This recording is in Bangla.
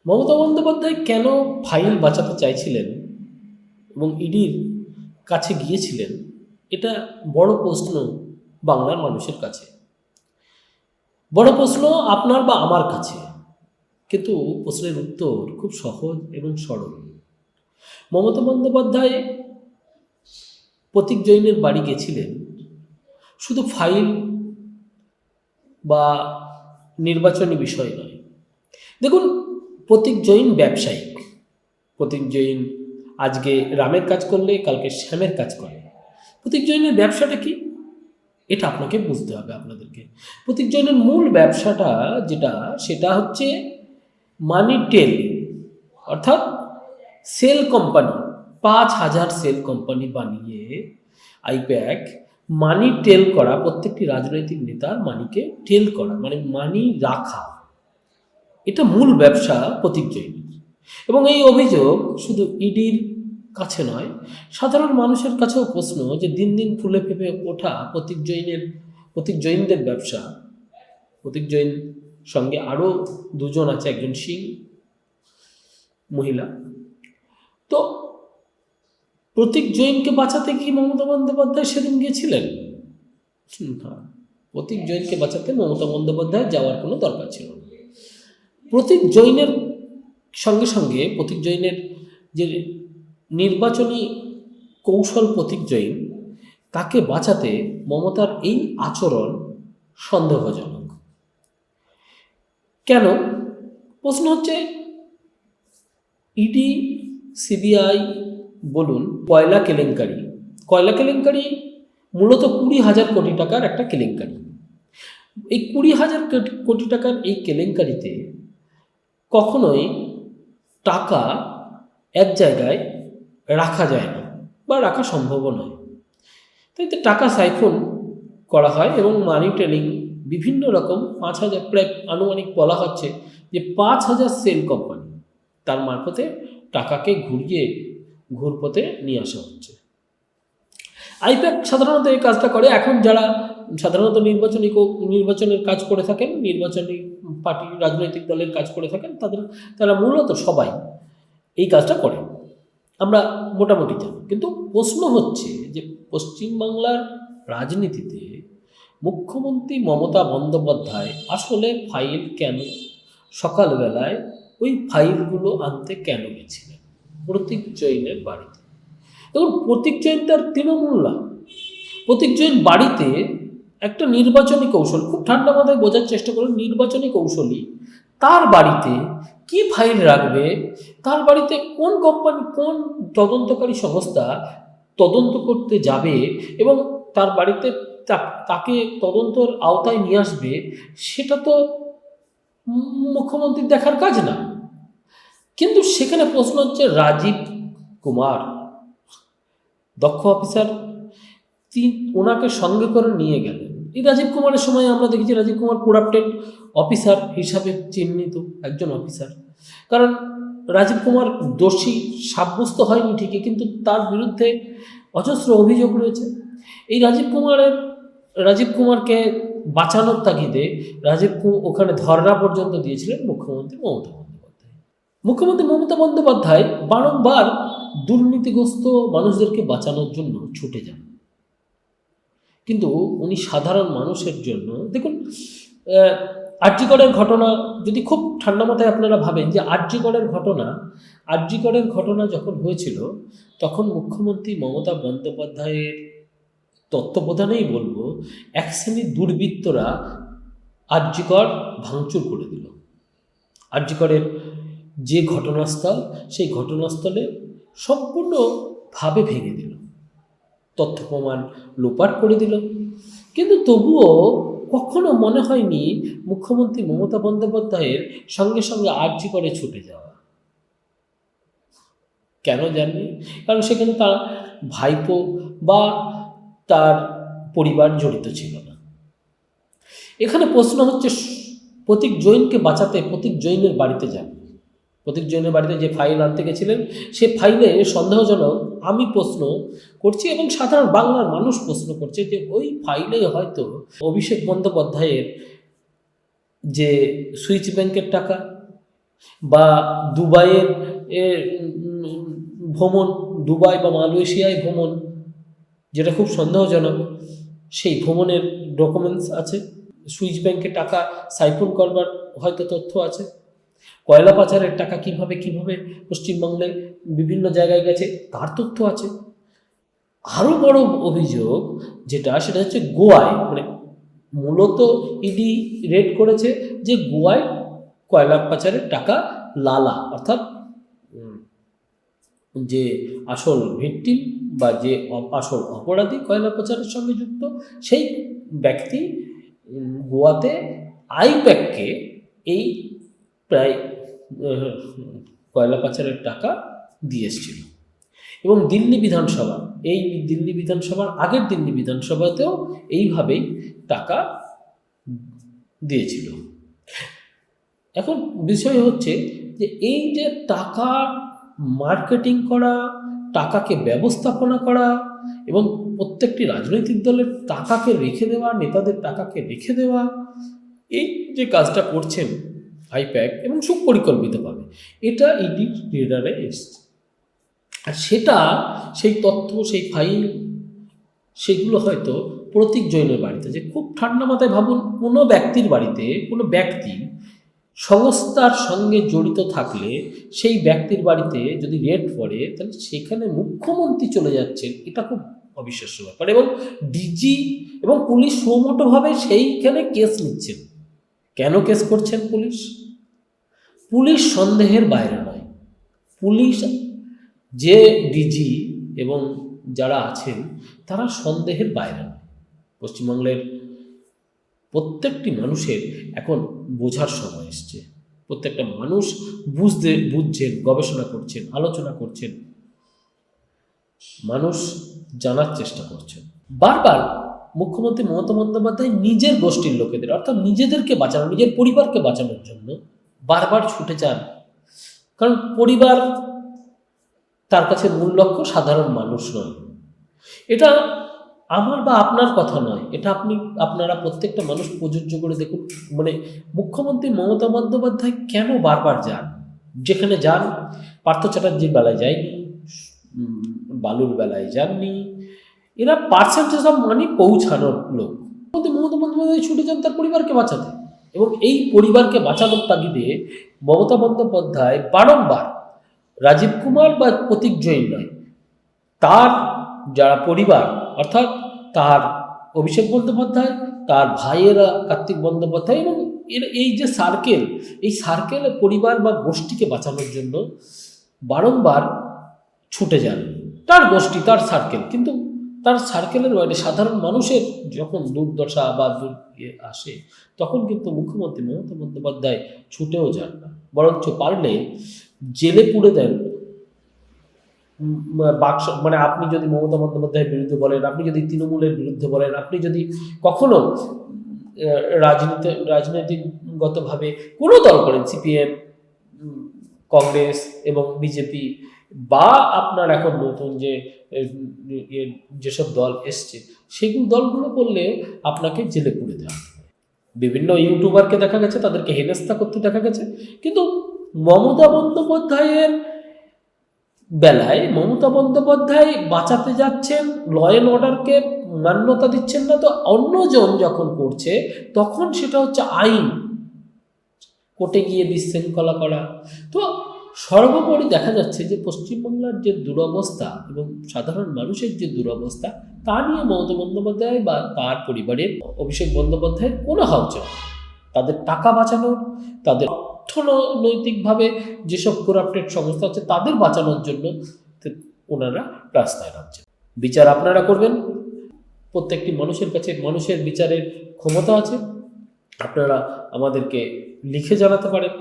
মমতা বন্দ্যোপাধ্যায় কেন ফাইল বাঁচাতে চাইছিলেন এবং ইডির কাছে গিয়েছিলেন, এটা বড় প্রশ্ন বাংলার মানুষের কাছে। বড় প্রশ্ন আপনার বা আমার কাছে, কিন্তু প্রশ্নের উত্তর খুব সহজ এবং সরল। মমতা বন্দ্যোপাধ্যায় প্রতীক জৈনের বাড়ি গেছিলেন শুধু ফাইল বা নির্বাচনী বিষয় নয়। দেখুন, প্রতীক জৈন ব্যবসায়িক। প্রতীক জৈন আজকে রামের কাজ করলে কালকে শ্যামের কাজ করে। প্রতীক জৈনের ব্যবসাটা কি, এটা আপনাকে বুঝতে হবে আপনাদেরকে। প্রতীক জৈনের মূল ব্যবসাটা সেটা হচ্ছে মানি টেল, অর্থাৎ সেল কোম্পানি। 5,000 সেল কোম্পানি বানিয়ে আইপ্যাক মানি টেল করা, প্রত্যেকটি রাজনৈতিক নেতার মানিকে টেল করা, মানে মানি রাখা, এটা মূল ব্যবসা প্রতীক জৈনের। এবং এই অভিযোগ শুধু ইডির কাছে নয়, সাধারণ মানুষের কাছেও প্রশ্ন যে দিন দিন ফুলে ফেঁপে ওঠা প্রতীক জৈনদের ব্যবসা। প্রতীক জৈন সঙ্গে আরও দুজন আছে, একজন সিং মহিলা। তো প্রতীক জৈনকে বাঁচাতে কি মমতা বন্দ্যোপাধ্যায় সেদিন গিয়েছিলেন? না, প্রতীক জৈনকে বাঁচাতে মমতা বন্দ্যোপাধ্যায় যাওয়ার কোনো দরকার ছিল না। প্রতীক জৈনের সঙ্গে সঙ্গে প্রতীক জৈনের যে নির্বাচনী কৌশল, প্রতীক জৈন তাকে বাঁচাতে মমতার এই আচরণ সন্দেহজনক। কেন? প্রশ্ন হচ্ছে, ইডি, সিবিআই বলুন, কয়লা কেলেঙ্কারি মূলত 20,000 কোটি টাকার একটা কেলেঙ্কারি। এই 20,000 কোটি টাকার এই কেলেঙ্কারিতে কখনোই টাকা এক জায়গায় রাখা যায় না বা রাখা সম্ভব নয়। তাই তো টাকা সাইফন করা হয় এবং মানি টেলিং বিভিন্ন রকম 5,000, প্রায় আনুমানিক বলা হচ্ছে যে 5,000 সেল কোম্পানি, তার মারফতে টাকাকে ঘুরপথে নিয়ে আসা হচ্ছে। আইপ্যাক সাধারণত এই কাজটা করে। এখন যারা সাধারণত নির্বাচনের কাজ করে থাকেন, নির্বাচনী পার্টি রাজনৈতিক দলের কাজ করে থাকেন, তারা মূলত সবাই এই কাজটা করে, আমরা মোটামুটি জানি। কিন্তু প্রশ্ন হচ্ছে যে পশ্চিমবাংলার রাজনীতিতে মুখ্যমন্ত্রী মমতা বন্দ্যোপাধ্যায় আসলে ফাইল কেন, সকালবেলায় ওই ফাইলগুলো আনতে কেন গেছিলেন প্রতীক জৈনের বাড়িতে? দেখুন, প্রতীক জৈন তার তৃণমূল না। প্রতীক জৈন বাড়িতে একটা নির্বাচনী কৌশল, খুব ঠান্ডা মাথায় বোঝার চেষ্টা করুন, নির্বাচনী কৌশলী তার বাড়িতে কি ফাইল রাখবে, তার বাড়িতে কোন কোম্পানি, কোন তদন্তকারী সংস্থা তদন্ত করতে যাবে এবং তার বাড়িতে তাকে তদন্তর আওতায় নিয়ে আসবে, সেটা তো মুখ্যমন্ত্রীর দেখার কাজ না। কিন্তু সেখানে প্রশ্ন হচ্ছে, রাজীব কুমার দক্ষ অফিসার, ওনাকে সঙ্গে করে নিয়ে গেলেন। এই রাজীব কুমারের সময় আমরা দেখেছি রাজীব কুমার করাপ্টেড অফিসার হিসাবে চিহ্নিত একজন অফিসার। কারণ রাজীব কুমার দোষী সাব্যস্ত হয়নি ঠিকই, কিন্তু তার বিরুদ্ধে অজস্র অভিযোগ রয়েছে। এই রাজীব কুমারকে বাঁচানোর তাগিদে ওখানে ধর্ণা পর্যন্ত দিয়েছিলেন মুখ্যমন্ত্রী মমতা বন্দ্যোপাধ্যায় বারংবার দুর্নীতিগ্রস্ত মানুষদেরকে বাঁচানোর জন্য ছুটে যান। কিন্তু উনি সাধারণ মানুষের জন্য, দেখুন, আরজিকরের ঘটনা যদি খুব ঠান্ডা মাথায় আপনারা ভাবেন যে আরজিকরের ঘটনা যখন হয়েছিল, তখন মুখ্যমন্ত্রী মমতা বন্দ্যোপাধ্যায়ের তত্ত্বাবধানেই বলবো, এক শ্রেণীর দুর্বৃত্তরা আরজিকর ভাঙচুর করে দিল। আরজিকরের যে ঘটনাস্থল, সেই ঘটনাস্থলে সম্পূর্ণভাবে ভেঙে দিল, তথ্য প্রমাণ লোপাট করে দিল। কিন্তু তবুও কখনো মনে হয়নি মুখ্যমন্ত্রী মমতা বন্দ্যোপাধ্যায়ের সঙ্গে সঙ্গে আরজিকরে ছুটে যাওয়া। কেন জাননি? কারণ সেখানে তার ভাইপো বা তার পরিবার জড়িত ছিল না। এখানে প্রশ্ন হচ্ছে, প্রতীক জৈনকে বাঁচাতে প্রতীক জৈনের বাড়িতে যান। প্রতীক জৈনের বাড়িতে যে ফাইল আনতে গেছিলেন, সে ফাইলে সন্দেহজনক আমি প্রশ্ন করছি এবং সাধারণ বাংলার মানুষ প্রশ্ন করছে যে ওই ফাইলে হয়তো অভিষেক বন্দ্যোপাধ্যায়ের যে সুইচ ব্যাংকের টাকা, বা দুবাইয়ের ভ্রমণ, দুবাই বা মালয়েশিয়ায় ভ্রমণ, যেটা খুব সন্দেহজনক, সেই ভ্রমণের ডকুমেন্টস আছে। সুইস ব্যাংকে টাকা সাইফুন করবার হয়তো তথ্য আছে। কয়লা পাচারের টাকা কিভাবে কিভাবে পশ্চিমবঙ্গে বিভিন্ন জায়গায় গেছে তার তথ্য আছে। আরও বড় অভিযোগ সেটা হচ্ছে গোয়ায়, মানে মূলত ইডি রেড করেছে যে গোয়ায় কয়লা পাচারের টাকা লালা, অর্থাৎ যে আসল ভিকটিম বা যে আসল অপরাধী কয়লা পাচারের সঙ্গে যুক্ত সেই ব্যক্তি গোয়াতে আইপ্যাককে এই প্রায় কয়লা পাচারের টাকা দিয়ে এসেছিল। এবং দিল্লি বিধানসভা, এই দিল্লি বিধানসভার আগের দিল্লি বিধানসভাতেও এইভাবেই টাকা দিয়েছিল। এখন বিষয় হচ্ছে যে এই যে টাকা মার্কেটিং করা, টাকাকে ব্যবস্থাপনা করা এবং প্রত্যেকটি রাজনৈতিক দলের টাকাকে রেখে দেওয়া, নেতাদের টাকাকে রেখে দেওয়া, এই যে কাজটা করছেন আইপ্যাক এবং সুপরিকল্পিতভাবে, এটা ইডির রেডারে এসছে। আর সেটা, সেই তথ্য, সেই ফাইল, সেগুলো হয়তো প্রতীক জৈনের বাড়িতে, যে খুব ঠান্ডা মাথায় ভাবুন, কোনো ব্যক্তির বাড়িতে কোনো ব্যক্তি সংস্থার সঙ্গে জড়িত থাকলে সেই ব্যক্তির বাড়িতে যদি রেড পড়ে তাহলে সেখানে মুখ্যমন্ত্রী চলে যাচ্ছেন, এটা খুব অবিশ্বাস্য ব্যাপার। এবং ডিজি এবং পুলিশ সুমোটোভাবে সেইখানে কেস নিচ্ছেন। কেন কেস করছেন পুলিশ? পুলিশ সন্দেহের বাইরে নয়। পুলিশ, যে ডিজি এবং যারা আছেন তারা সন্দেহের বাইরে নয়। পশ্চিমবঙ্গের প্রত্যেকটি মানুষের এখন বোঝার সময় এসছে। প্রত্যেকটা মানুষ বুঝছেন, গবেষণা করছেন, আলোচনা করছেন, মানুষ জানার চেষ্টা করছেন। বারবার মুখ্যমন্ত্রী মমতা বন্দ্যোপাধ্যায় নিজের গোষ্ঠীর লোকেদের, অর্থাৎ নিজেদেরকে বাঁচানো, নিজের পরিবারকে বাঁচানোর জন্য বারবার ছুটে যান। কারণ পরিবার তার কাছে মূল লক্ষ্য, সাধারণ মানুষ নয়। এটা আমার বা আপনার কথা নয়, এটা আপনারা প্রত্যেকটা মানুষ প্রযোজ্য করে দেখুন। মানে মুখ্যমন্ত্রী মমতা বন্দ্যোপাধ্যায় কেন বারবার যান? যেখানে যান, পার্থ চ্যাটার্জির বেলায় যায়নি, বালুর বেলায় যাননি, এরা পার্সেন্টেজ অফ মানি পৌঁছানোর লোক। মমতা বন্দ্যোপাধ্যায় ছুটে যান তার পরিবারকে বাঁচাতে, এবং এই পরিবারকে বাঁচানোর তাগিদে মমতা বন্দ্যোপাধ্যায় বারংবার রাজীব কুমার বা প্রতীক জৈন নয়, তার যারা পরিবার, অর্থাৎ তার অভিষেক বন্দ্যোপাধ্যায়, তার ভাইয়েরা কার্তিক বন্দ্যোপাধ্যায় এবং এই যে সার্কেল, এই সার্কেলের পরিবার বা গোষ্ঠীকে বাঁচানোর জন্য বারংবার ছুটে যান। তার গোষ্ঠী, তার সার্কেল, কিন্তু তার সার্কেলের বাইরে সাধারণ মানুষের যখন দুর্দশা বা আসে তখন কিন্তু মুখ্যমন্ত্রী মমতা বন্দ্যোপাধ্যায় ছুটেও যান না, বরঞ্চ পারলে জেলে পুরে দেন। বাক্স, মানে আপনি যদি মমতা বন্দ্যোপাধ্যায়ের বিরুদ্ধে বলেন, আপনি যদি তৃণমূলের বিরুদ্ধে বলেন, আপনি যদি কখনো রাজনৈতিকগতভাবে কোনো দল করেন, সিপিএম, কংগ্রেস এবং বিজেপি, বা আপনার এখন নতুন যেসব দল এসছে সেগুলো দলগুলো করলে আপনাকে জেলে পুরে দেওয়া হবে। বিভিন্ন ইউটিউবারকে দেখা গেছে তাদেরকে হেনস্থা করতে দেখা গেছে, কিন্তু মমতা বন্দ্যোপাধ্যায়ের বেলায় মমতা বন্দ্যোপাধ্যায় বাঁচাতে যাচ্ছেন, ল অ্যান্ড অর্ডারকে মান্যতা দিচ্ছেন না, তো অন্যজন যখন করছে তখন সেটা হচ্ছে আইন, কোর্টে গিয়ে বিশৃঙ্খলা করা। তো সর্বোপরি দেখা যাচ্ছে যে পশ্চিমবাংলার যে দুরবস্থা এবং সাধারণ মানুষের যে দুরবস্থা, তা নিয়ে মমতা বন্দ্যোপাধ্যায় বা তার পরিবারের অভিষেক বন্দ্যোপাধ্যায়ের কোনো হাউচা, তাদের টাকা বাঁচানোর, তাদের অর্থনৈতিকভাবে যেসব করাপ্টেড সংস্থা আছে তাদের বাঁচানোর জন্য ওনারা রাস্তায় নামছেন। বিচার আপনারা করবেন। প্রত্যেকটি মানুষের কাছে মানুষের বিচারের ক্ষমতা আছে। আপনারা আমাদেরকে লিখে জানাতে পারেন।